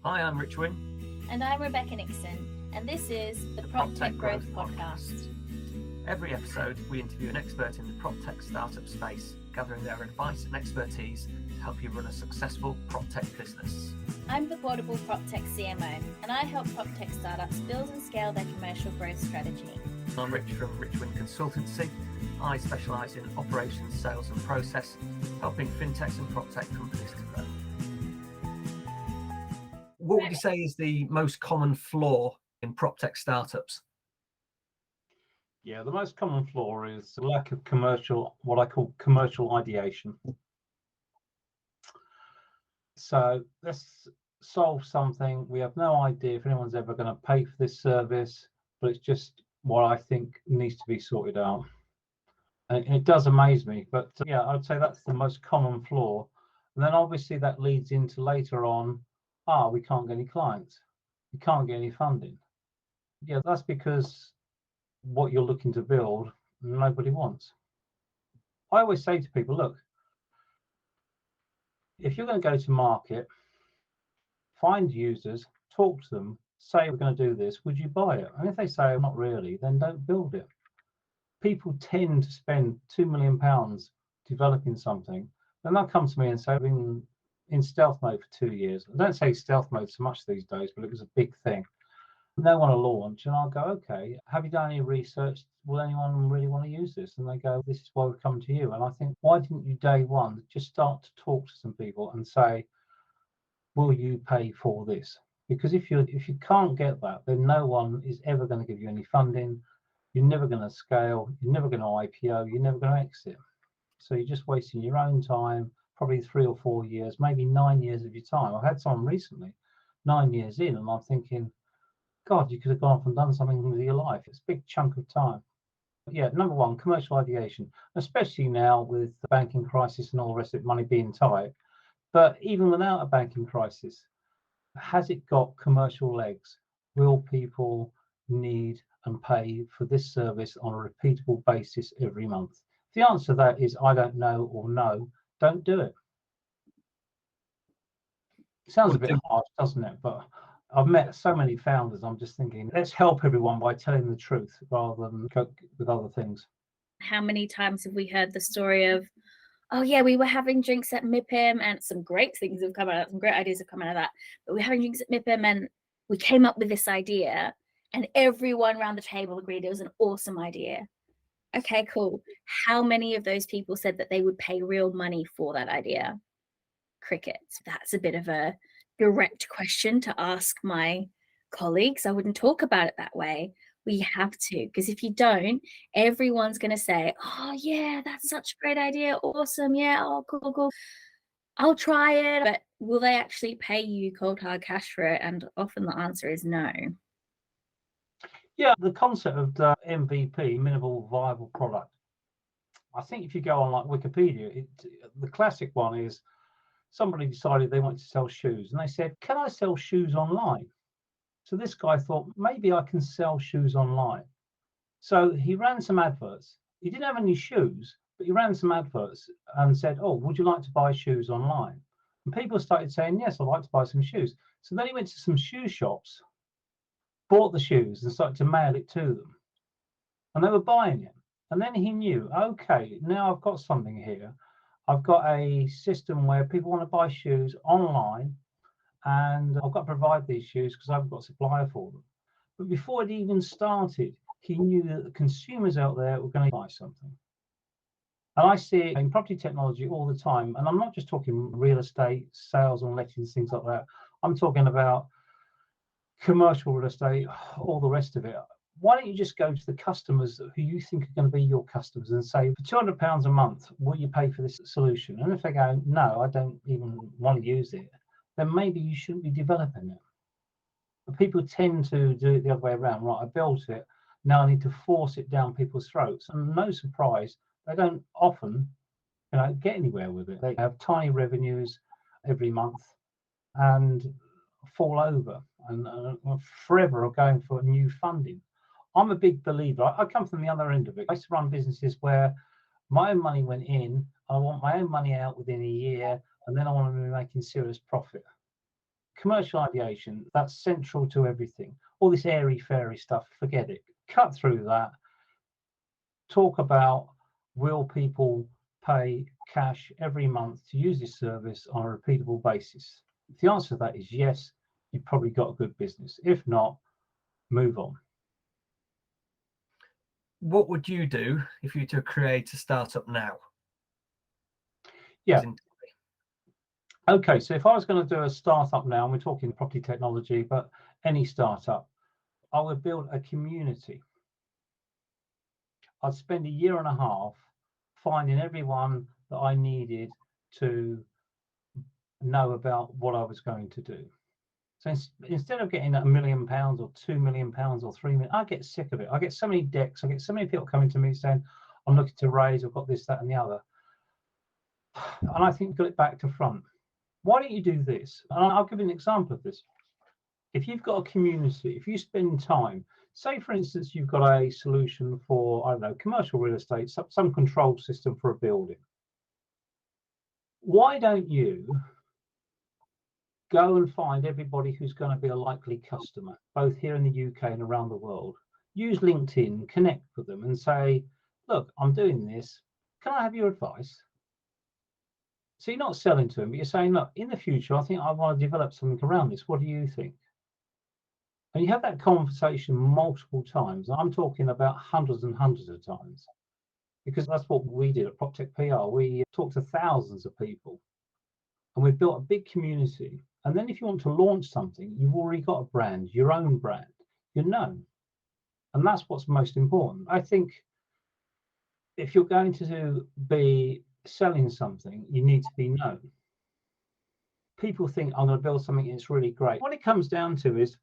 Hi, I'm Rich Wynn. And I'm Rebecca Nixon, and this is the PropTech Growth Podcast. Every episode, we interview an expert in the PropTech startup space, gathering their advice and expertise to help you run a successful PropTech business. I'm the Portable PropTech CMO, and I help PropTech startups build and scale their commercial growth strategy. I'm Rich from Rich Wynn Consultancy. I specialise in operations, sales and process, helping fintechs and PropTech companies to grow. What would you say is the most common flaw in PropTech startups? Yeah, the most common flaw is the lack of what I call commercial ideation. So let's solve something. We have no idea if anyone's ever going to pay for this service, but it's just what I think needs to be sorted out. And it does amaze me, but yeah, I'd say that's the most common flaw. And then obviously that leads into later on, we can't get any clients. We can't get any funding. Yeah, that's because what you're looking to build, nobody wants. I always say to people, look, if you're going to go to market, find users, talk to them, say we're going to do this, would you buy it? And if they say not really, then don't build it. People tend to spend £2 million developing something, then they'll come to me and say, I've been in stealth mode for 2 years. I don't say stealth mode so much these days, but it was a big thing. And they want to launch, and I'll go, okay, have you done any research? Will anyone really want to use this? And they go, this is why we come to you. And I think, why didn't you day one just start to talk to some people and say, will you pay for this? Because if you can't get that, then no one is ever going to give you any funding. You're never going to scale. You're never going to IPO. You're never going to exit. So you're just wasting your own time, probably 3 or 4 years, maybe 9 years of your time. I've had someone recently, 9 years in, and I'm thinking, God, you could have gone off and done something with your life. It's a big chunk of time. But yeah, number one, commercial ideation, especially now with the banking crisis and all the rest of it, money being tight. But even without a banking crisis, has it got commercial legs? Will people need and pay for this service on a repeatable basis every month? If the answer to that is I don't know or no, don't do it. It sounds a bit harsh, doesn't it? But I've met so many founders, I'm just thinking, let's help everyone by telling the truth rather than cope with other things. How many times have we heard the story of, oh yeah, we were having drinks at MIPIM and some great things have come out of that, some great ideas have come out of that, but we're having drinks at MIPIM and we came up with this idea and everyone around the table agreed it was an awesome idea. Okay, cool. How many of those people said that they would pay real money for that idea? Crickets. That's a bit of a direct question to ask my colleagues. I wouldn't talk about it that way. We have to, because if you don't, everyone's going to say, oh yeah, that's such a great idea. Awesome. Yeah. Oh, cool. I'll try it. But will they actually pay you cold hard cash for it? And often the answer is no. Yeah, the concept of the MVP, minimal viable product. I think if you go on like Wikipedia, the classic one is somebody decided they wanted to sell shoes and they said, can I sell shoes online? So this guy thought, maybe I can sell shoes online. So he ran some adverts. He didn't have any shoes, but he ran some adverts and said, oh, would you like to buy shoes online? And people started saying, yes, I'd like to buy some shoes. So then he went to some shoe shops, bought the shoes and started to mail it to them. And they were buying it. And then he knew, okay, now I've got something here. I've got a system where people want to buy shoes online and I've got to provide these shoes because I've got a supplier for them. But before it even started, he knew that the consumers out there were going to buy something. And I see it in property technology all the time. And I'm not just talking real estate, sales and lettings, things like that. I'm talking about commercial real estate, all the rest of it. Why don't you just go to the customers who you think are going to be your customers and say, for £200 a month, will you pay for this solution? And if they go, no, I don't even want to use it, then maybe you shouldn't be developing it. But people tend to do it the other way around. Right, I built it, now I need to force it down people's throats. And no surprise, they don't often get anywhere with it. They have tiny revenues every month and fall over and forever are going for new funding. I'm a big believer. I come from the other end of it. I used to run businesses where my own money went in, I want my own money out within a year, and then I want to be making serious profit. Commercial ideation, that's central to everything. All this airy-fairy stuff, forget it. Cut through that. Talk about, will people pay cash every month to use this service on a repeatable basis? If the answer to that is yes, you've probably got a good business. If not, move on. What would you do if you were to create a startup now? Yeah. Okay, so if I was going to do a startup now, and we're talking property technology, but any startup, I would build a community. I'd spend a year and a half finding everyone that I needed to know about what I was going to do. So instead of getting £1 million or £2 million or 3 million, I get sick of it. I get so many decks. I get so many people coming to me saying, I'm looking to raise, I've got this, that, and the other. And I think got it back to front. Why don't you do this? And I'll give you an example of this. If you've got a community, if you spend time, say for instance, you've got a solution for, I don't know, commercial real estate, some control system for a building. Why don't you go and find everybody who's going to be a likely customer, both here in the UK and around the world? Use LinkedIn, connect with them and say, look, I'm doing this. Can I have your advice? So you're not selling to them, but you're saying, look, in the future, I think I want to develop something around this. What do you think? And you have that conversation multiple times. I'm talking about hundreds and hundreds of times, because that's what we did at PropTech-PR. We talked to thousands of people and we've built a big community. And then if you want to launch something, you've already got a brand, your own brand, you're known. And that's what's most important. I think if you're going to be selling something, you need to be known. People think I'm going to build something and it's really great. What it comes down to is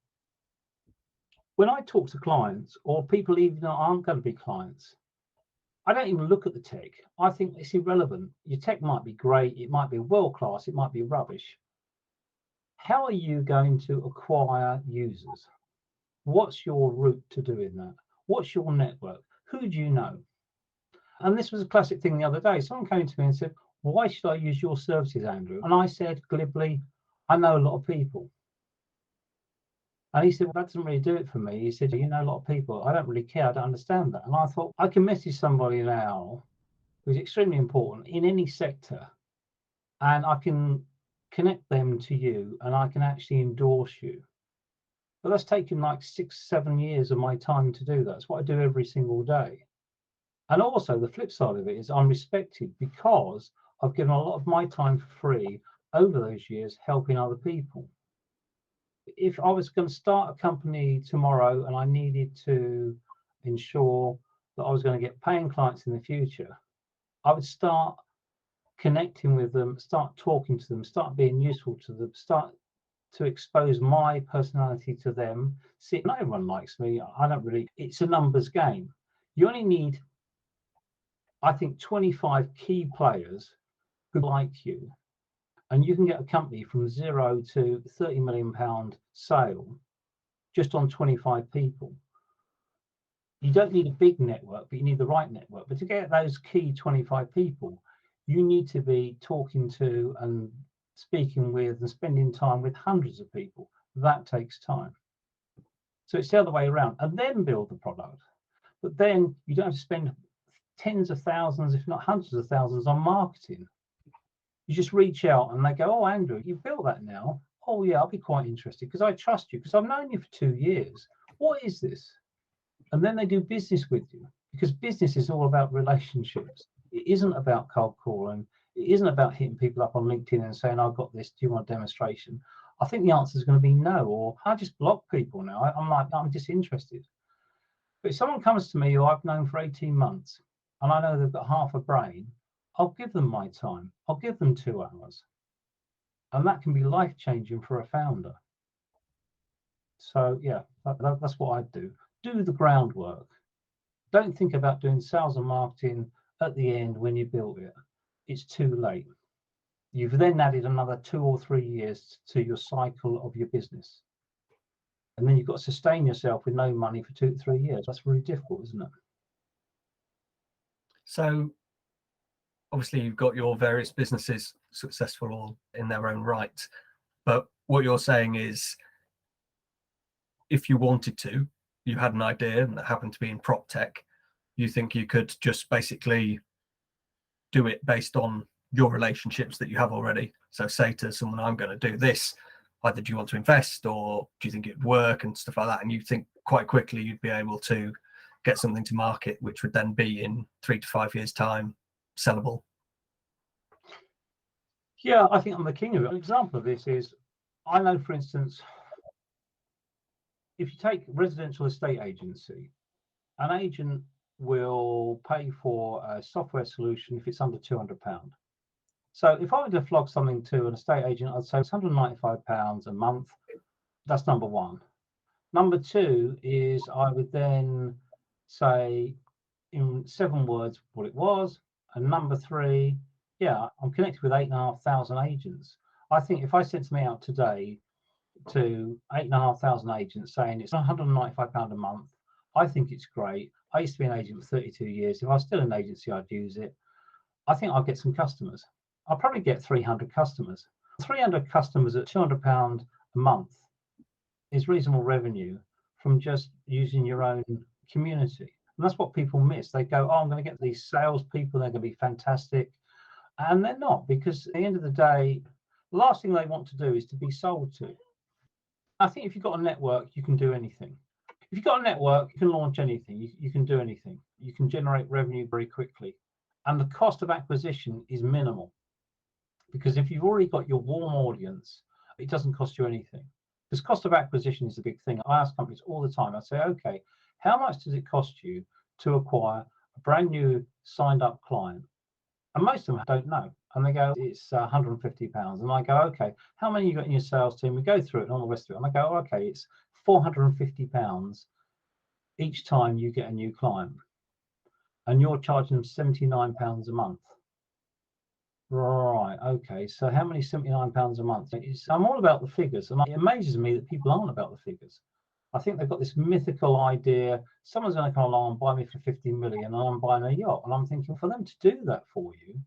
when I talk to clients or people even that aren't going to be clients, I don't even look at the tech. I think it's irrelevant. Your tech might be great, it might be world class, it might be rubbish. How are you going to acquire users? What's your route to doing that? What's your network? Who do you know? And this was a classic thing the other day. Someone came to me and said, why should I use your services, Andrew? And I said glibly, I know a lot of people. And he said, well, that doesn't really do it for me. He said, you know a lot of people. I don't really care. I don't understand that. And I thought, I can message somebody now who's extremely important in any sector, and I can connect them to you, and I can actually endorse you. But that's taken like 6-7 years of my time to do that. That's what I do every single day. And also the flip side of it is I'm respected because I've given a lot of my time for free over those years helping other people. If I was going to start a company tomorrow and I needed to ensure that I was going to get paying clients in the future, I would start connecting with them, start talking to them, start being useful to them, start to expose my personality to them. See, not everyone likes me. I don't really, it's a numbers game. You only need, I think, 25 key players who like you. And you can get a company from 0 to £30 million sale just on 25 people. You don't need a big network, but you need the right network. But to get those key 25 people, you need to be talking to and speaking with and spending time with hundreds of people. That takes time. So it's the other way around. And then build the product. But then you don't have to spend tens of thousands, if not hundreds of thousands, on marketing. You just reach out and they go, oh, Andrew, you've built that now. Oh, yeah, I'll be quite interested because I trust you because I've known you for 2 years. What is this? And then they do business with you because business is all about relationships. It isn't about cold calling. It isn't about hitting people up on LinkedIn and saying, I've got this. Do you want a demonstration? I think the answer is going to be no, or I just block people now. I'm like, I'm disinterested. But if someone comes to me who I've known for 18 months and I know they've got half a brain, I'll give them my time. I'll give them 2 hours. And that can be life-changing for a founder. So yeah, that's what I do. Do the groundwork. Don't think about doing sales and marketing at the end when you build it. It's too late. You've then added another 2 or 3 years to your cycle of your business. And then you've got to sustain yourself with no money for 2 to 3 years. That's really difficult, isn't it? So obviously you've got your various businesses successful all in their own right, but what you're saying is, if you wanted to, you had an idea and that happened to be in prop tech, you think you could just basically do it based on your relationships that you have already. So say to someone, I'm going to do this, either do you want to invest or do you think it'd work and stuff like that, and you think quite quickly you'd be able to get something to market which would then be in 3 to 5 years time sellable. Yeah, I think I'm the king of it. An example of this is, I know, for instance, if you take residential estate agency, an agent will pay for a software solution if it's under £200. So if I were to flog something to an estate agent, I'd say it's £195 a month. That's number one. Number two is I would then say in 7 words what it was. And number three, yeah, I'm connected with 8,500 agents. I think if I sent something out today to 8,500 agents saying it's £195 a month, I think it's great. I used to be an agent for 32 years. If I was still in agency, I'd use it. I think I'll get some customers. I'll probably get 300 customers. 300 customers at £200 a month is reasonable revenue from just using your own community. And that's what people miss. They go, oh, I'm going to get these salespeople, they're going to be fantastic. And they're not, because at the end of the day, the last thing they want to do is to be sold to. I think if you've got a network, you can do anything. If you've got a network, you can launch anything. You can do anything. You can generate revenue very quickly. And the cost of acquisition is minimal. Because if you've already got your warm audience, it doesn't cost you anything. Because cost of acquisition is a big thing. I ask companies all the time, I say, okay, how much does it cost you to acquire a brand new signed up client? And most of them don't know. And they go, it's £150. And I go, okay, how many you got in your sales team? We go through it and all the rest of it. And I go, okay, it's £450 each time you get a new client. And you're charging them £79 a month. Right, okay, so how many £79 a month? I'm all about the figures, and it amazes me that people aren't about the figures. I think they've got this mythical idea, someone's going to come along and buy me for 50 million and I'm buying a yacht. And I'm thinking, for them to do that for you,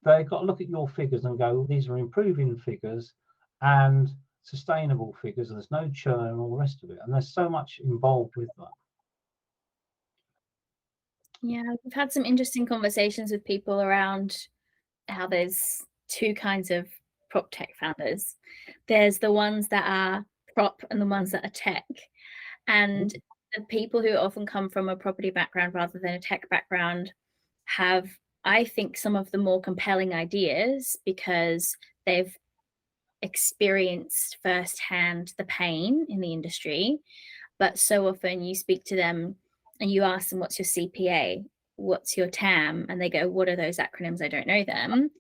they've got to look at your figures and go, these are improving figures and sustainable figures, and there's no churn and all the rest of it. And there's so much involved with that. Yeah, we've had some interesting conversations with people around how there's 2 kinds of prop tech founders. There's the ones that are prop and the ones that are tech. And the people who often come from a property background rather than a tech background have, I think, some of the more compelling ideas because they've experienced firsthand the pain in the industry. But so often you speak to them and you ask them, what's your CPA? What's your TAM? And they go, what are those acronyms? I don't know them.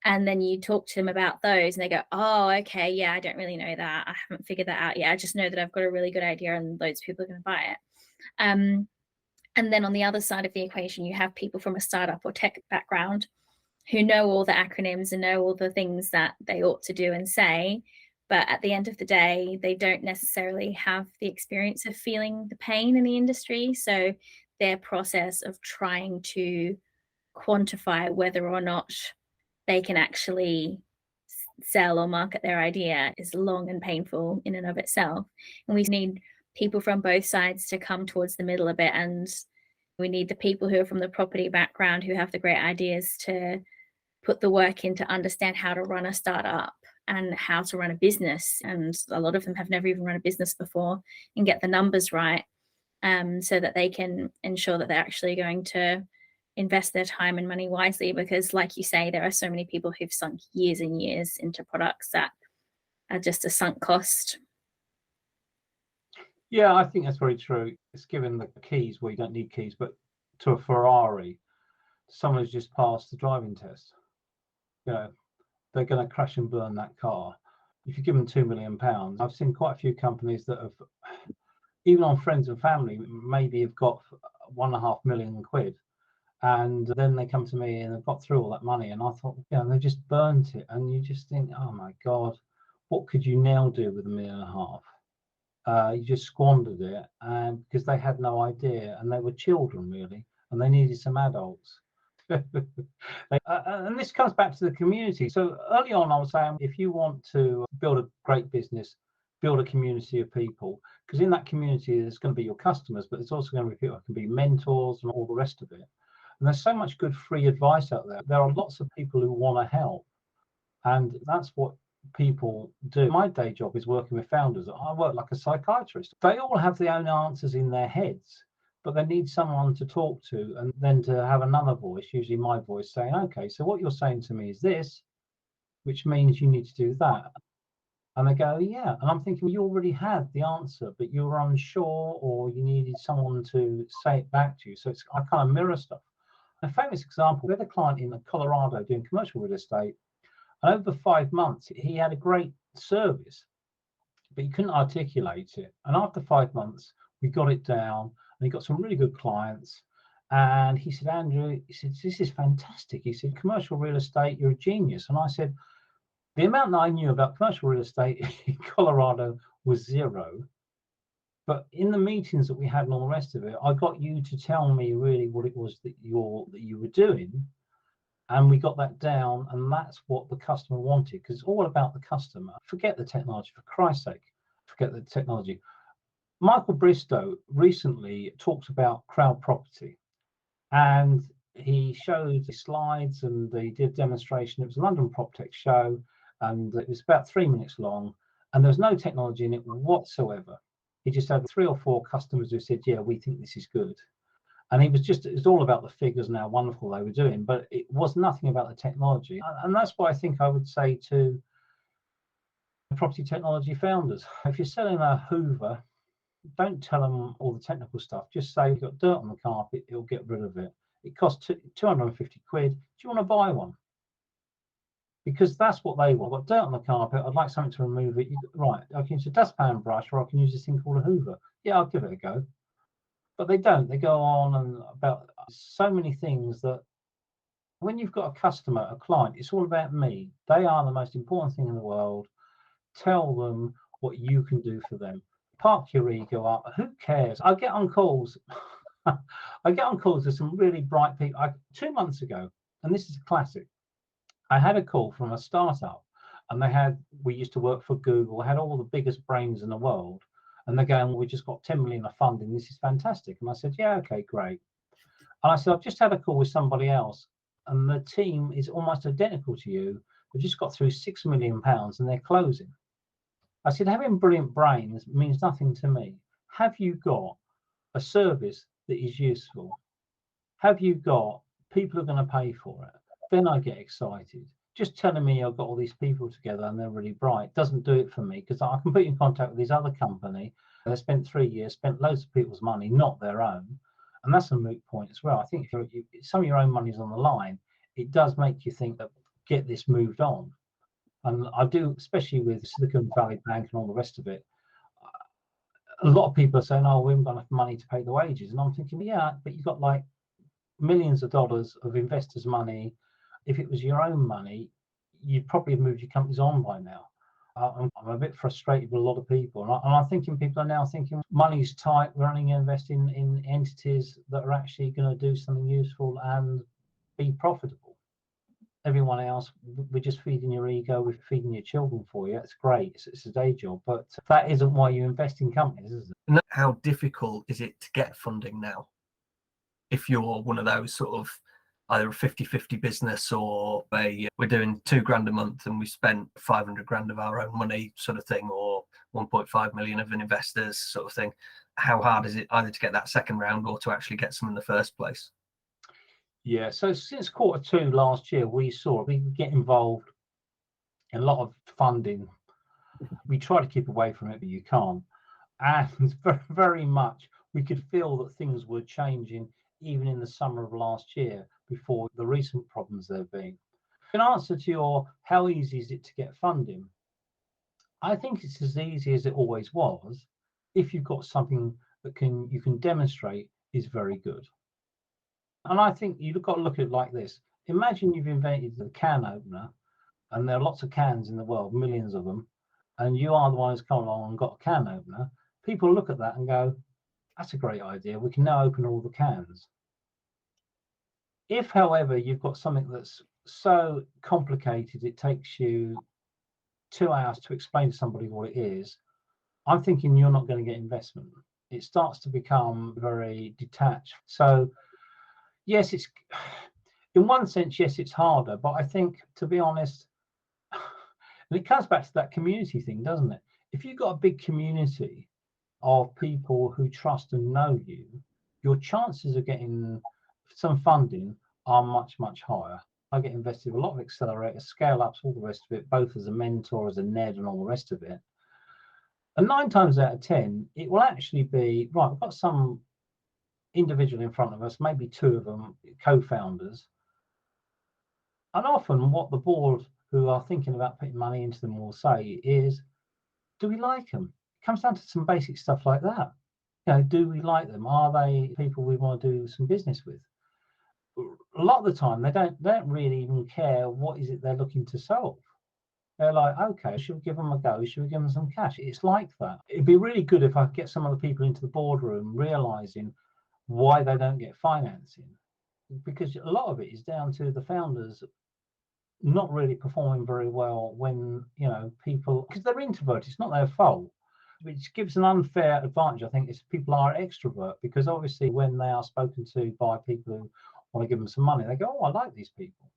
And then you talk to them about those and they go, oh, okay, yeah, I don't really know that. I haven't figured that out yet. I just know that I've got a really good idea and loads of people are going to buy it. And then on the other side of the equation, you have people from a startup or tech background who know all the acronyms and know all the things that they ought to do and say. But at the end of the day, they don't necessarily have the experience of feeling the pain in the industry. So their process of trying to quantify whether or not they can actually sell or market their idea is long and painful in and of itself. And we need people from both sides to come towards the middle a bit. And we need the people who are from the property background who have the great ideas to put the work in to understand how to run a startup and how to run a business. And a lot of them have never even run a business before, and get the numbers right so that they can ensure that they're actually going to invest their time and money wisely. Because like you say, there are so many people who've sunk years and years into products that are just a sunk cost. Yeah, I think that's very true. It's given the keys, well, you don't need keys, but to a Ferrari, someone who's just passed the driving test, you know, they're going to crash and burn that car. If you give them £2 million, I've seen quite a few companies that have, even on friends and family, maybe have got £1.5 million. And then they come to me and they've got through all that money. And I thought, yeah, they just burnt it. And you just think, oh my God, what could you now do with £1.5 million? You just squandered it, and because they had no idea, and they were children really, and they needed some adults. And this comes back to the community. So early on, I was saying, if you want to build a great business, build a community of people, because in that community, there's going to be your customers, but there's also going to be people who can be mentors and all the rest of it. And there's so much good free advice out there. There are lots of people who want to help. And that's what people do. My day job is working with founders. I work like a psychiatrist. They all have their own answers in their heads, but they need someone to talk to, and then to have another voice, usually my voice, saying, okay, so what you're saying to me is this, which means you need to do that. And they go, yeah. And I'm thinking, well, you already had the answer, but you were unsure, or you needed someone to say it back to you. So I kind of mirror stuff. A famous example, we had a client in Colorado doing commercial real estate. And over 5 months, he had a great service, but he couldn't articulate it. And after 5 months, we got it down, and he got some really good clients. And he said, Andrew, he said, this is fantastic. He said, commercial real estate, you're a genius. And I said, the amount that I knew about commercial real estate in Colorado was zero. But in the meetings that we had and all the rest of it, I got you to tell me really what it was that you were doing. And we got that down, and that's what the customer wanted, because it's all about the customer. Forget the technology, for Christ's sake, forget the technology. Michael Bristow recently talked about crowd property, and he showed the slides and they did a demonstration. It was a London PropTech show, and it was about 3 minutes long, and there was no technology in it whatsoever. He just had 3 or 4 customers who said, yeah, we think this is good. And it was all about the figures and how wonderful they were doing, but it was nothing about the technology. And that's why I think I would say to property technology founders, if you're selling a Hoover, don't tell them all the technical stuff. Just say, you've got dirt on the carpet, it'll get rid of it. It costs 250 quid. Do you want to buy one? Because that's what they want. I've got dirt on the carpet, I'd like something to remove it. Right, I can use a dustpan brush, or I can use this thing called a Hoover. Yeah, I'll give it a go. But they don't. They go on and about so many things that when you've got a customer, a client, it's all about me. They are the most important thing in the world. Tell them what you can do for them. Park your ego up. Who cares? I get on calls. I get on calls with some really bright people. 2 months ago, and this is a classic, I had a call from a startup, and we used to work for Google, had all the biggest brains in the world. And they're going, well, we just got 10 million of funding. This is fantastic. And I said, yeah, okay, great. And I said, I've just had a call with somebody else, and the team is almost identical to you. They've just got through £6 million and they're closing. I said, having brilliant brains means nothing to me. Have you got a service that is useful? Have you got people who are going to pay for it? Then I get excited. Just telling me I've got all these people together and they're really bright doesn't do it for me, because I can put you in contact with this other company. They spent 3 years, spent loads of people's money, not their own. And that's a moot point as well. I think if some of your own money is on the line, it does make you think that get this moved on. And I do, especially with Silicon Valley Bank and all the rest of it. A lot of people are saying, oh, we haven't got enough money to pay the wages. And I'm thinking, yeah, but you've got like millions of dollars of investors' money. If it was your own money, you'd probably have moved your companies on by now. I'm a bit frustrated with a lot of people. And I'm thinking people are now thinking money's tight, we're only investing in entities that are actually going to do something useful and be profitable. Everyone else, we're just feeding your ego, we're feeding your children for you. It's great, it's a day job, but that isn't why you invest in companies, is it? How difficult is it to get funding now? If you're one of those sort of either a 50-50 business, or we're doing £2,000 a month and we spent 500 grand of our own money sort of thing, or 1.5 million of an investor's sort of thing. How hard is it either to get that second round or to actually get some in the first place? Yeah, so since Q2 last year, we get involved in a lot of funding. We try to keep away from it, but you can't. And very, very much, we could feel that things were changing even in the summer of last year, before the recent problems there have been. In answer to your how easy is it to get funding, I think it's as easy as it always was, if you've got something that you can demonstrate is very good. And I think you've got to look at it like this. Imagine you've invented the can opener, and there are lots of cans in the world, millions of them, and you are the one who's come along and got a can opener. People look at that and go, that's a great idea. We can now open all the cans. If, however, you've got something that's so complicated, it takes you 2 hours to explain to somebody what it is, I'm thinking you're not going to get investment. It starts to become very detached. So, yes, it's in one sense, yes, it's harder. But I think, to be honest, and it comes back to that community thing, doesn't it? If you've got a big community of people who trust and know you, your chances of getting some funding are much, much higher. I get invested with a lot of accelerators, scale ups, all the rest of it, both as a mentor, as a NED, and all the rest of it. And 9 times out of 10, it will actually be, right, we've got some individual in front of us, maybe 2 of them co-founders. And often what the board who are thinking about putting money into them will say is, do we like them? It comes down to some basic stuff like that. You know, do we like them? Are they people we want to do some business with? A lot of the time, they don't really even care what is it they're looking to solve. They're like, okay, should we give them a go? Should we give them some cash? It's like that. It'd be really good if I could get some of the people into the boardroom realizing why they don't get financing, because a lot of it is down to the founders not really performing very well when, you know, people, because they're introverted, it's not their fault, which gives an unfair advantage, I think, if people are extrovert, because obviously when they are spoken to by people who want to give them some money, they go, oh, I like these people.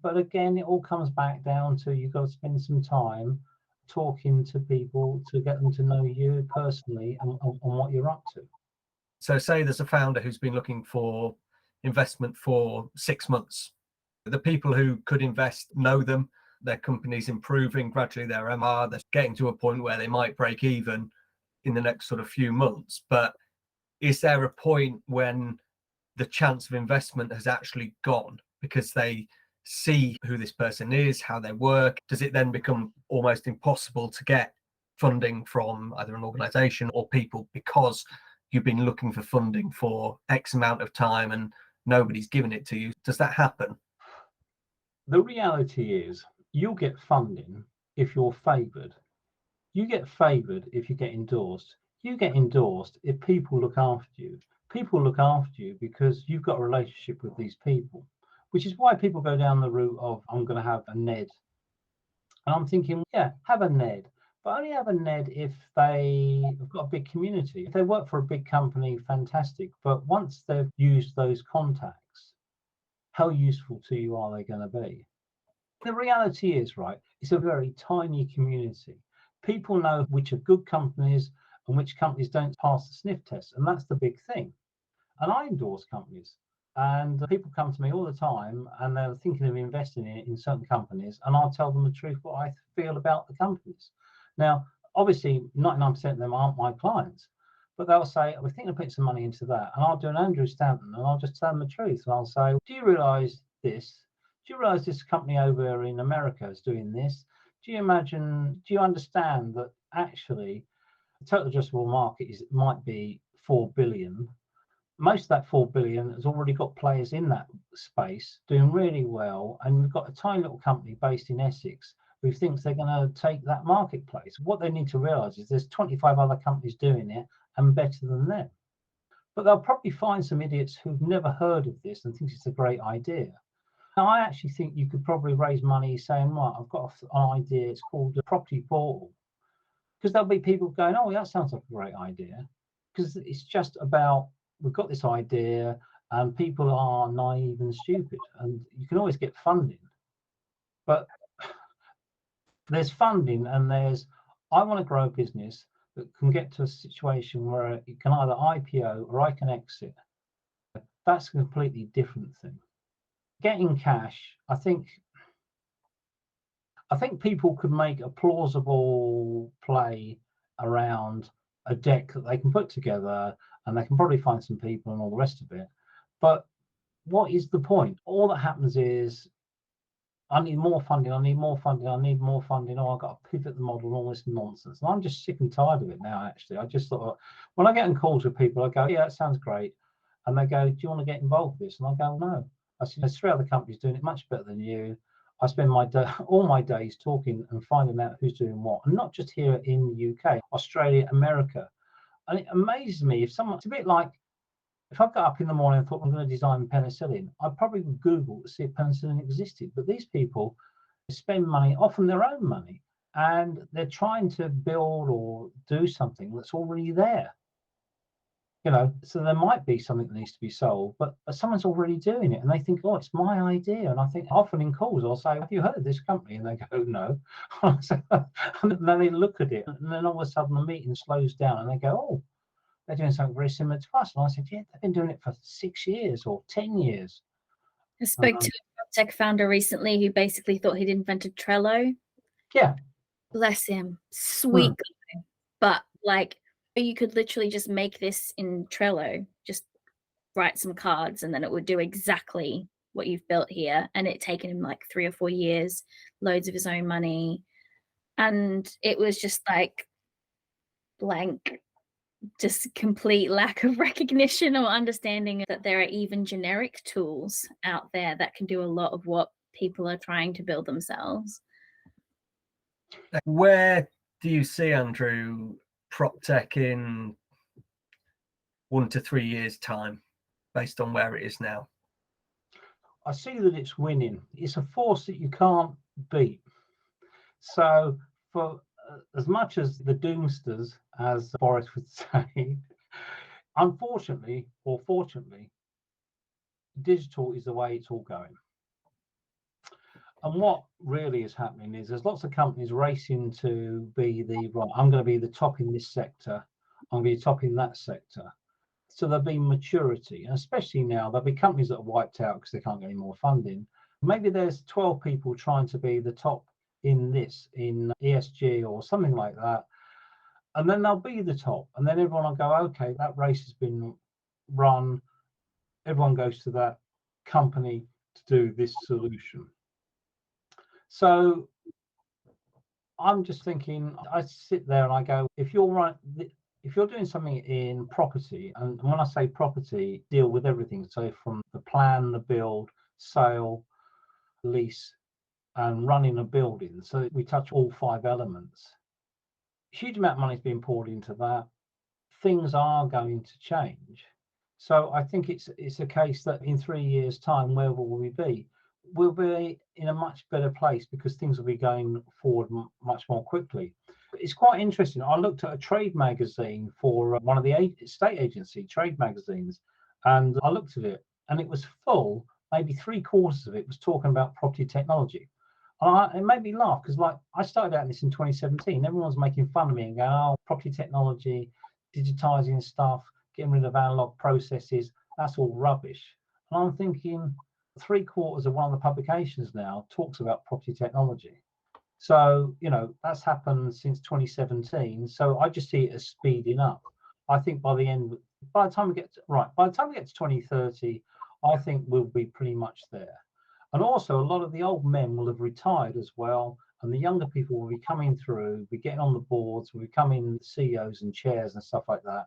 But again, it all comes back down to you've got to spend some time talking to people to get them to know you personally and what you're up to. So say there's a founder who's been looking for investment for 6 months. The people who could invest know them, their company's improving gradually, their MR, they're getting to a point where they might break even in the next sort of few months. But is there a point when the chance of investment has actually gone because they see who this person is, how they work? Does it then become almost impossible to get funding from either an organization or people because you've been looking for funding for X amount of time and nobody's given it to you? Does that happen? The reality is you'll get funding if you're favored. You get favored if you get endorsed. You get endorsed if people look after you. People look after you because you've got a relationship with these people, which is why people go down the route of, I'm going to have a NED. And I'm thinking, yeah, have a NED, but only have a NED if they have got a big community. If they work for a big company, fantastic. But once they've used those contacts, how useful to you are they going to be? The reality is, right, it's a very tiny community. People know which are good companies and which companies don't pass the sniff test. And that's the big thing. And I endorse companies. And people come to me all the time and they're thinking of investing in certain companies. And I'll tell them the truth, what I feel about the companies. Now, obviously, 99% of them aren't my clients. But they'll say, we're thinking of putting some money into that. And I'll do an Andrew Stanton and I'll just tell them the truth. And I'll say, do you realize this? Do you realize this company over in America is doing this? Do you understand that actually the total addressable market might be 4 billion? Most of that 4 billion has already got players in that space doing really well. And we've got a tiny little company based in Essex who thinks they're going to take that marketplace. What they need to realize is there's 25 other companies doing it and better than them. But they'll probably find some idiots who've never heard of this and think it's a great idea. Now, I actually think you could probably raise money saying, right, I've got an idea, it's called the property portal. Because there'll be people going, oh, that sounds like a great idea. Because it's just about, we've got this idea and people are naive and stupid. And you can always get funding. But there's funding and there's, I want to grow a business that can get to a situation where it can either IPO or I can exit. That's a completely different thing. Getting cash, I think people could make a plausible play around a deck that they can put together and they can probably find some people and all the rest of it. But what is the point? All that happens is, I need more funding, I need more funding, I need more funding. Oh, I've got to pivot the model and all this nonsense. And I'm just sick and tired of it now, actually. I just thought, when I get in calls with people, I go, yeah, that sounds great. And they go, do you want to get involved with this? And I go, no. I said, there's 3 other companies doing it much better than you. I spend all my days talking and finding out who's doing what. And not just here in the UK, Australia, America. And it amazes me if someone, it's a bit like If I got up in the morning and thought I'm going to design penicillin, I probably would Google to see if penicillin existed. But these people spend money, often their own money, and they're trying to build or do something that's already there. So there might be something that needs to be solved, but someone's already doing it, and they think, oh, it's my idea. And I think often in calls, I'll say, have you heard of this company? And they go, no. And then they look at it, and then all of a sudden the meeting slows down, and they go, oh, they're doing something very similar to us. And I said, yeah, they've been doing it for 6 years or 10 years. I spoke to a PropTech founder recently who basically thought he'd invented Trello. Yeah. Bless him. Sweet guy. But like, you could literally just make this in Trello, just write some cards, and then it would do exactly what you've built here. And it taken him like 3 or 4 years, loads of his own money. And it was just like blank, just complete lack of recognition or understanding that there are even generic tools out there that can do a lot of what people are trying to build themselves. Where do you see, Andrew, PropTech in 1 to 3 years' time, based on where it is now? I see that it's winning. It's a force that you can't beat. So for as much as the doomsters, as Boris would say, unfortunately or fortunately, digital is the way it's all going. And what really is happening is there's lots of companies racing to be I'm going to be the top in this sector, I'm going to be top in that sector. So there'll be maturity, and especially now there'll be companies that are wiped out because they can't get any more funding. Maybe there's 12 people trying to be the top in this, in ESG or something like that, and then they'll be the top, and then everyone will go, okay, that race has been run, everyone goes to that company to do this solution. So I'm just thinking, I sit there and I go, if you're doing something in property, and when I say property, deal with everything. So from the plan, the build, sale, lease, and running a building. So we touch all 5 elements. Huge amount of money is being poured into that. Things are going to change. So I think it's a case that in 3 years' time, where will we be? We'll be in a much better place because things will be going forward much more quickly. It's quite interesting. I looked at a trade magazine for one of the estate agency trade magazines, and I looked at it, and it was full. Maybe 3/4 of it was talking about property technology. And it made me laugh because, like, I started out this in 2017. Everyone's making fun of me and going, "Oh, property technology, digitizing stuff, getting rid of analog processes, that's all rubbish." And I'm thinking, 3/4 of one of the publications now talks about property technology. So, that's happened since 2017. So I just see it as speeding up. I think by the time we get to 2030, I think we'll be pretty much there. And also, a lot of the old men will have retired as well. And the younger people will be coming through, be getting on the boards, will be becoming CEOs and chairs and stuff like that.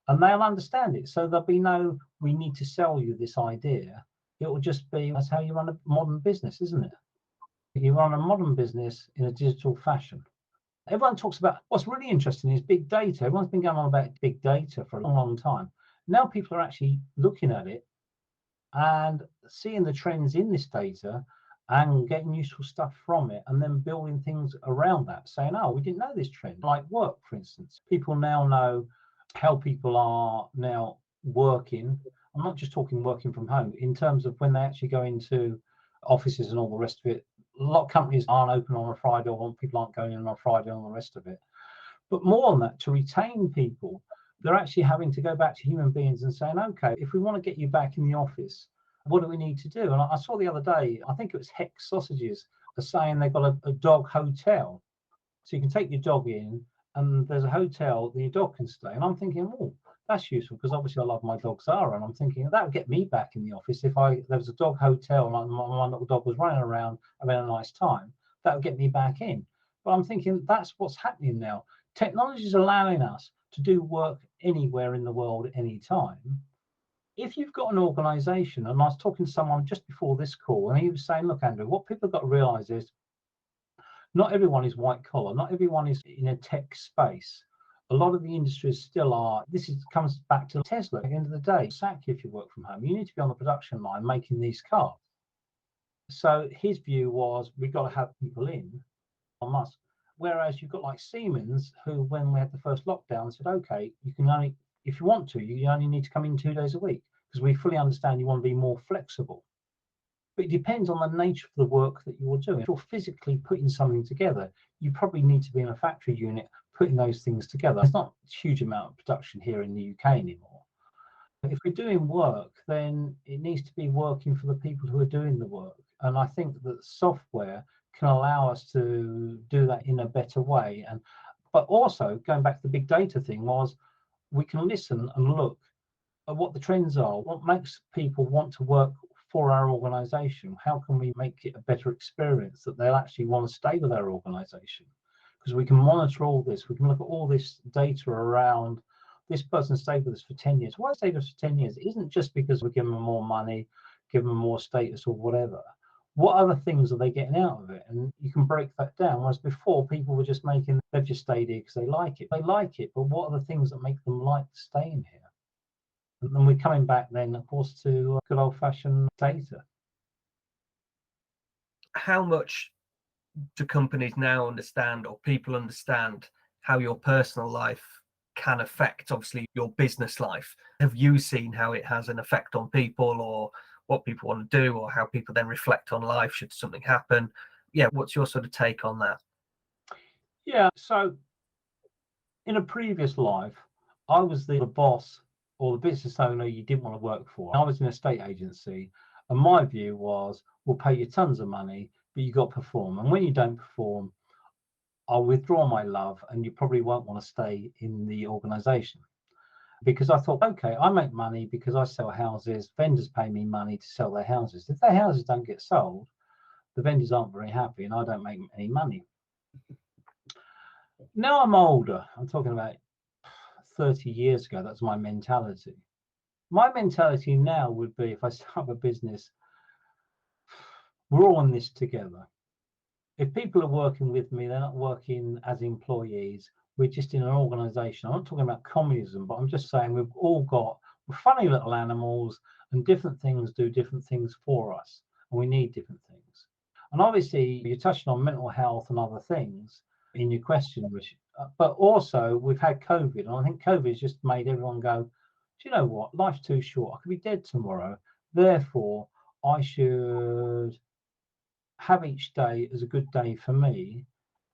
And they'll understand it. So there'll be no, we need to sell you this idea. It will just be, that's how you run a modern business, isn't it? You run a modern business in a digital fashion. Everyone talks about, what's really interesting is big data. Everyone's been going on about big data for a long, long time. Now people are actually looking at it and seeing the trends in this data and getting useful stuff from it, and then building things around that, saying, oh, we didn't know this trend. Like work, for instance. People now know how people are now working. I'm not just talking working from home, in terms of when they actually go into offices and all the rest of it. A lot of companies aren't open on a Friday, or people aren't going in on a Friday, and all the rest of it. But more than that, to retain people, they're actually having to go back to human beings and saying, okay, if we want to get you back in the office, what do we need to do? And I saw the other day, I think it was Hex Sausages, are saying they've got a dog hotel. So you can take your dog in, and there's a hotel that your dog can stay. And I'm thinking, oh, that's useful, because obviously I love my dog Zara, and I'm thinking that would get me back in the office if there was a dog hotel and my little dog was running around having a nice time. That would get me back in. But I'm thinking that's what's happening now. Technology is allowing us to do work anywhere in the world at any time. If you've got an organization, and I was talking to someone just before this call, and he was saying, look, Andrew, what people have got to realize is not everyone is white collar, not everyone is in a tech space. A lot of the industries still are. Comes back to Tesla. At the end of the day, sack you if you work from home. You need to be on the production line making these cars. So his view was, we've got to have people in on Musk. Whereas you've got like Siemens, who, when we had the first lockdown, said, okay, you can only, if you want to, you only need to come in 2 days a week, because we fully understand you want to be more flexible. But it depends on the nature of the work that you're doing. If you're physically putting something together, you probably need to be in a factory unit putting those things together. There's not a huge amount of production here in the UK anymore. If we're doing work, then it needs to be working for the people who are doing the work. And I think that software can allow us to do that in a better way. But also, going back to the big data thing, was we can listen and look at what the trends are, what makes people want to work for our organization. How can we make it a better experience that they'll actually want to stay with our organization? Because we can monitor all this, we can look at all this data around this person stayed with us for 10 years. Why stayed with us for 10 years? It isn't just because we give them more money, give them more status or whatever. What other things are they getting out of it? And you can break that down. Whereas before, people were just they've just stayed here because they like it. They like it, but what are the things that make them like staying here? And then we're coming back then, of course, to good old-fashioned data. How much do companies now understand, or people understand, how your personal life can affect, obviously, your business life? Have you seen how it has an effect on people, or what people want to do, or how people then reflect on life should something happen? Yeah, what's your sort of take on that? Yeah, so in a previous life, I was the boss or the business owner you didn't want to work for. I was in a estate agency, and my view was, we'll pay you tons of money, but you got to perform. And when you don't perform, I'll withdraw my love, and you probably won't want to stay in the organization. Because I thought, okay, I make money because I sell houses. Vendors pay me money to sell their houses. If their houses don't get sold, the vendors aren't very happy, and I don't make any money. Now I'm older. I'm talking about 30 years ago. That's my mentality. My mentality now would be, if I start a business, we're all in this together. If people are working with me, they're not working as employees. We're just in an organization. I'm not talking about communism, but I'm just saying we're funny little animals, and different things do different things for us, and we need different things. And obviously, you're touching on mental health and other things in your question, but also we've had COVID, and I think COVID has just made everyone go, do you know what? Life's too short. I could be dead tomorrow. Therefore, I should have each day as a good day for me.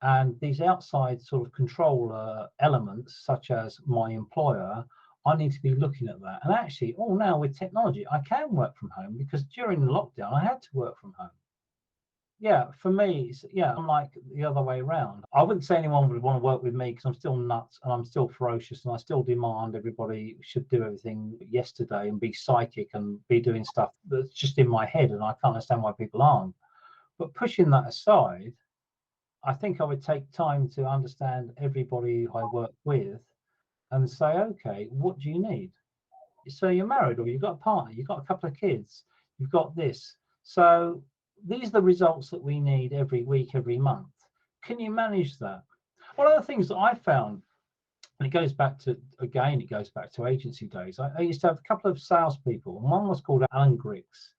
And these outside sort of control elements, such as my employer, I need to be looking at that. And actually, now with technology, I can work from home, because during the lockdown, I had to work from home. Yeah, for me, I'm like the other way around. I wouldn't say anyone would want to work with me, because I'm still nuts and I'm still ferocious, and I still demand everybody should do everything yesterday and be psychic and be doing stuff that's just in my head, and I can't understand why people aren't. But pushing that aside, I think I would take time to understand everybody I work with and say, okay, what do you need? So you're married, or you've got a partner, you've got a couple of kids, you've got this. So these are the results that we need every week, every month. Can you manage that? One of the things that I found, and it goes back to agency days. I used to have a couple of salespeople, and one was called Alan Griggs.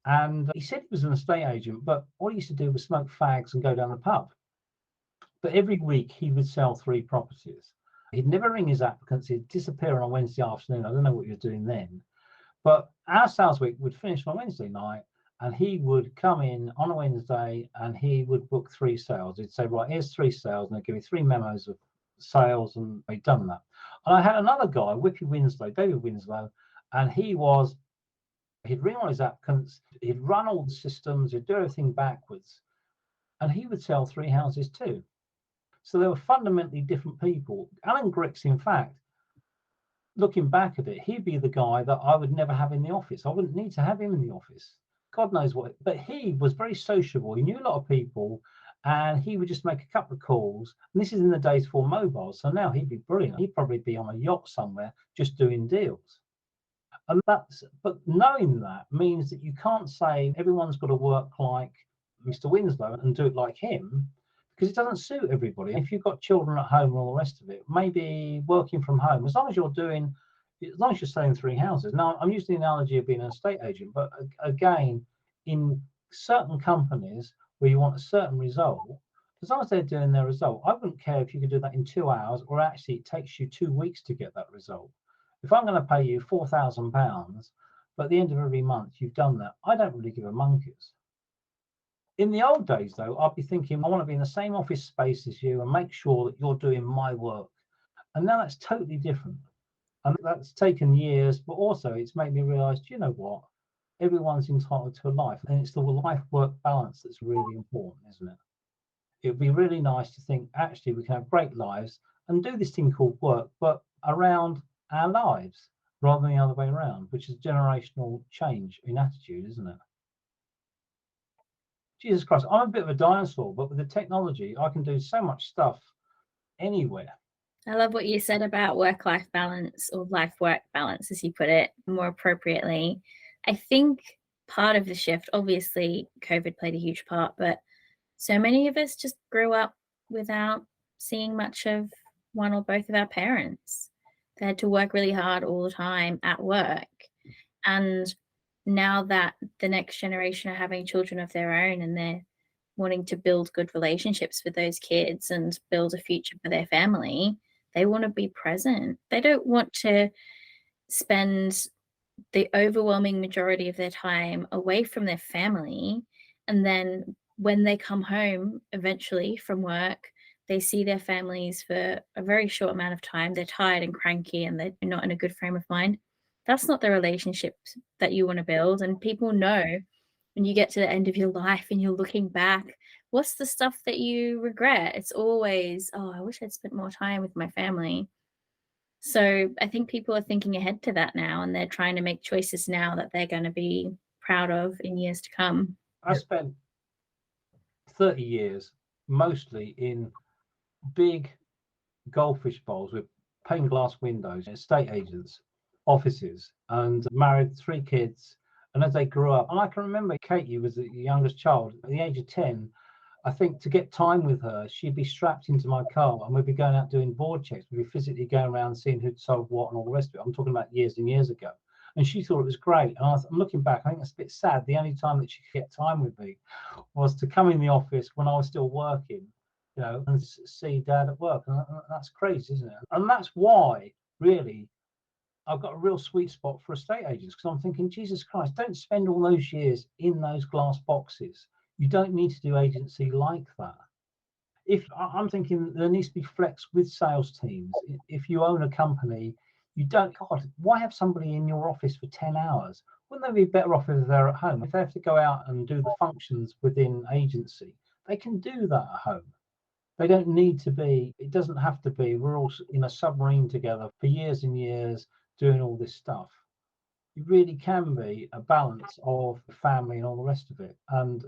And he said he was an estate agent, but all he used to do was smoke fags and go down the pub. But every week he would sell 3 properties. He'd never ring his applicants. He'd disappear on a Wednesday afternoon. I don't know what you're doing then. But our sales week would finish on a Wednesday night, and he would come in on a Wednesday and he would book 3 sales. He'd say, right, here's 3 sales, and they'd give me 3 memos of sales, and he'd done that. And I had another guy, David Winslow, and he'd ring all his applicants, he'd run all the systems, he'd do everything backwards, and he would sell 3 houses too. So they were fundamentally different people. Alan Griggs, in fact, looking back at it, he'd be the guy that I would never have in the office. I wouldn't need to have him in the office. God knows what. But he was very sociable. He knew a lot of people, and he would just make a couple of calls. And this is in the days before mobile. So now he'd be brilliant. He'd probably be on a yacht somewhere just doing deals. But knowing that means that you can't say everyone's got to work like Mr. Winslow and do it like him, because it doesn't suit everybody. If you've got children at home and all the rest of it, maybe working from home, as long as you're selling 3 houses. Now, I'm using the analogy of being an estate agent, but again, in certain companies where you want a certain result, as long as they're doing their result, I wouldn't care if you could do that in 2 hours, or actually it takes you 2 weeks to get that result. If I'm going to pay you £4,000, but at the end of every month you've done that, I don't really give a monkeys. In the old days, though, I'd be thinking, I want to be in the same office space as you and make sure that you're doing my work. And now that's totally different. And that's taken years, but also it's made me realise, you know what? Everyone's entitled to a life, and it's the life-work balance that's really important, isn't it? It would be really nice to think, actually, we can have great lives and do this thing called work, but around our lives rather than the other way around, which is generational change in attitude, isn't it? Jesus Christ, I'm a bit of a dinosaur, but with the technology, I can do so much stuff anywhere. I love what you said about work-life balance, or life-work balance, as you put it more appropriately. I think part of the shift, obviously, COVID played a huge part, but so many of us just grew up without seeing much of one or both of our parents. They had to work really hard all the time at work. And now that the next generation are having children of their own, and they're wanting to build good relationships with those kids and build a future for their family, they want to be present. They don't want to spend the overwhelming majority of their time away from their family, and then when they come home eventually from work, they see their families for a very short amount of time. They're tired and cranky, and they're not in a good frame of mind. That's not the relationship that you want to build. And people know when you get to the end of your life and you're looking back, what's the stuff that you regret? It's always, oh, I wish I'd spent more time with my family. So I think people are thinking ahead to that now, and they're trying to make choices now that they're going to be proud of in years to come. I spent 30 years mostly in big goldfish bowls with pane glass windows, estate agents, offices, and married 3 kids. And as they grew up, and I can remember Katie was the youngest child. At the age of 10, I think to get time with her, she'd be strapped into my car and we'd be going out doing board checks. We'd be physically going around seeing who'd sold what and all the rest of it. I'm talking about years and years ago. And she thought it was great. And I'm looking back, I think it's a bit sad. The only time that she could get time with me was to come in the office when I was still working, you know, and see Dad at work. And that's crazy, isn't it? And that's why, really, I've got a real sweet spot for estate agents, because I'm thinking, Jesus Christ, don't spend all those years in those glass boxes. You don't need to do agency like that. If I'm thinking there needs to be flex with sales teams. If you own a company, you don't, God, why have somebody in your office for 10 hours? Wouldn't they be better off if they're at home? If they have to go out and do the functions within agency, they can do that at home. They don't need to be, it doesn't have to be, we're all in a submarine together for years and years doing all this stuff. You really can be a balance of family and all the rest of it. And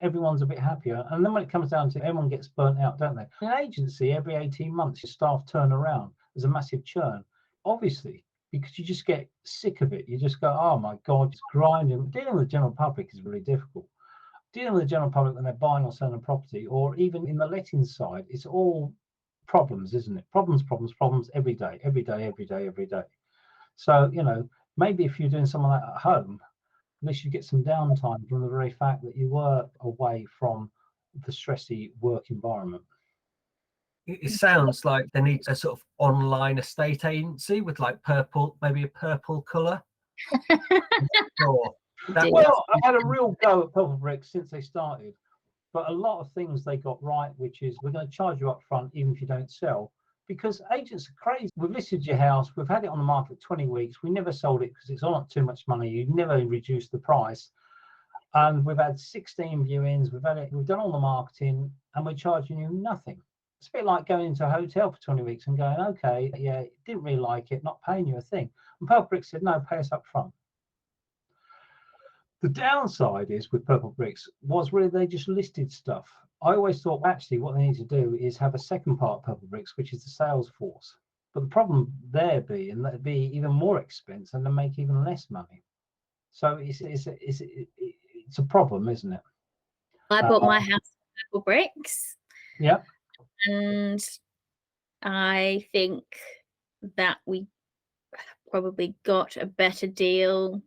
everyone's a bit happier. And then when it comes down to it, everyone gets burnt out, don't they? In an agency, every 18 months, your staff turn around. There's a massive churn, obviously, because you just get sick of it. You just go, oh my God, it's grinding. Dealing with the general public is really difficult. Dealing with the general public when they're buying or selling a property, or even in the letting side, it's all problems, isn't it? Problems, problems, problems every day, every day, every day, every day. So, you know, maybe if you're doing some of that at home, at least you get some downtime from the very fact that you were away from the stressy work environment. It sounds like there needs a sort of online estate agency with like purple, maybe a purple colour. Well, I've had a real go at Purple Bricks since they started, but a lot of things they got right, which is we're going to charge you up front even if you don't sell, because agents are crazy. We've listed your house, we've had it on the market 20 weeks, we never sold it because it's on at too much money, you never reduced the price, and we've had 16 viewings, we've done all the marketing, and we're charging you nothing. It's a bit like going into a hotel for 20 weeks and going, okay, yeah, didn't really like it, not paying you a thing. And Purple Bricks said, no, pay us up front. The downside is with Purple Bricks was really they just listed stuff. I always thought actually what they need to do is have a second part of Purple Bricks, which is the sales force. But the problem there being that it'd be even more expensive and they make even less money. So it's a problem, isn't it? I bought my house with Purple Bricks, Yeah. And I think that we probably got a better deal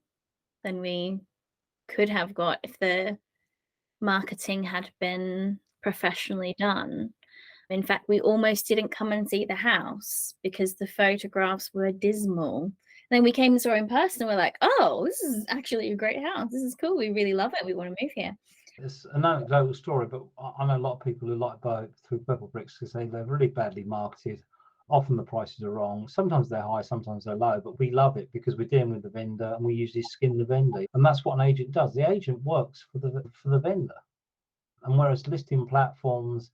than we could have got if the marketing had been professionally done. In fact, we almost didn't come and see the house because the photographs were dismal. And then we came and saw it in person and we're like, oh, this is actually a great house. This is cool. We really love it. We want to move here. It's an anecdotal story, but I know a lot of people who like buy through Purple Bricks because they're really badly marketed. Often the prices are wrong. Sometimes they're high, sometimes they're low, but we love it because we're dealing with the vendor and we usually skin the vendor. And that's what an agent does. The agent works for the vendor. And whereas listing platforms,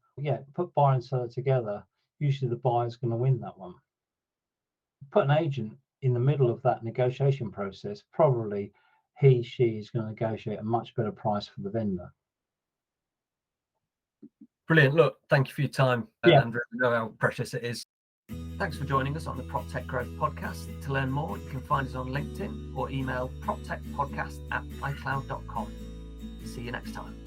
put buyer and seller together, usually the buyer's going to win that one. Put an agent in the middle of that negotiation process, probably she is going to negotiate a much better price for the vendor. Brilliant. Look, thank you for your time, Yeah. Andrew. I know how precious it is. Thanks for joining us on the PropTech Growth Podcast. To learn more, you can find us on LinkedIn or email proptechpodcast@icloud.com. See you next time.